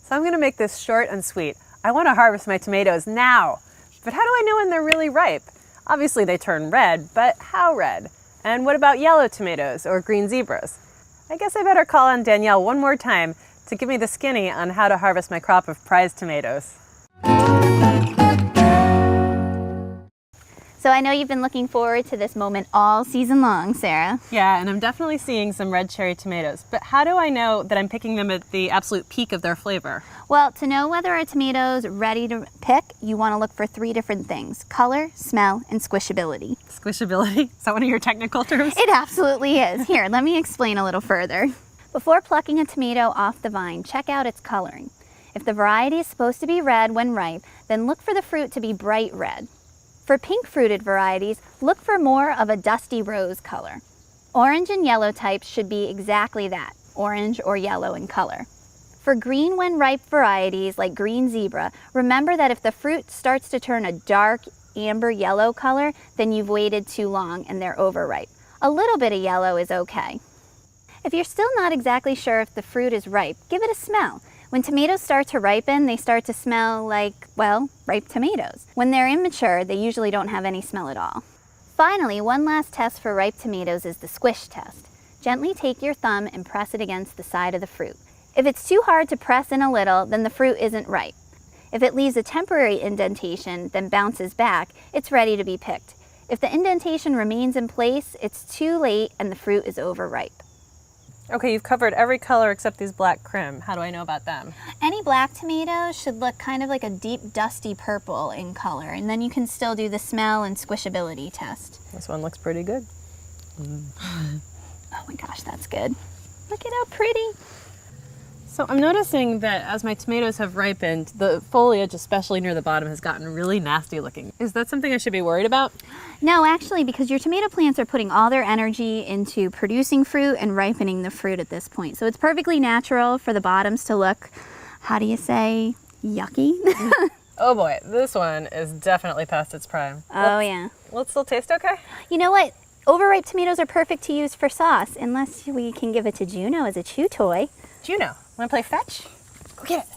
So I'm gonna make this short and sweet. I wanna harvest my tomatoes now. But how do I know when they're really ripe? Obviously they turn red, but how red? And what about yellow tomatoes or green zebras? I guess I better call on Danielle one more time to give me the skinny on how to harvest my crop of prize tomatoes. So I know you've been looking forward to this moment all season long, Sarah. Yeah, and I'm definitely seeing some red cherry tomatoes, but how do I know that I'm picking them at the absolute peak of their flavor? Well, to know whether a tomato's ready to pick, you want to look for 3 different things: color, smell, and squishability. Squishability? Is that one of your technical terms? It absolutely is. Here, let me explain a little further. Before plucking a tomato off the vine, check out its coloring. If the variety is supposed to be red when ripe, then look for the fruit to be bright red. For pink fruited varieties, look for more of a dusty rose color. Orange and yellow types should be exactly that, orange or yellow in color. For green when ripe varieties like green zebra, remember that if the fruit starts to turn a dark amber yellow color, then you've waited too long and they're overripe. A little bit of yellow is okay. If you're still not exactly sure if the fruit is ripe, give it a smell. When tomatoes start to ripen, they start to smell like, well, ripe tomatoes. When they're immature, they usually don't have any smell at all. Finally, one last test for ripe tomatoes is the squish test. Gently take your thumb and press it against the side of the fruit. If it's too hard to press in a little, then the fruit isn't ripe. If it leaves a temporary indentation, then bounces back, it's ready to be picked. If the indentation remains in place, it's too late and the fruit is overripe. Okay, you've covered every color except these black crim. How do I know about them? Any black tomatoes should look kind of like a deep dusty purple in color, and then you can still do the smell and squishability test. This one looks pretty good. Oh my gosh, that's good. Look at how pretty. So I'm noticing that as my tomatoes have ripened, the foliage, especially near the bottom, has gotten really nasty looking. Is that something I should be worried about? No, actually, because your tomato plants are putting all their energy into producing fruit and ripening the fruit at this point. So it's perfectly natural for the bottoms to look, how do you say, yucky? Oh boy, this one is definitely past its prime. Oh yeah. Will it still taste okay? You know what? Overripe tomatoes are perfect to use for sauce, unless we can give it to Juno as a chew toy. Juno, wanna play fetch? Go get it.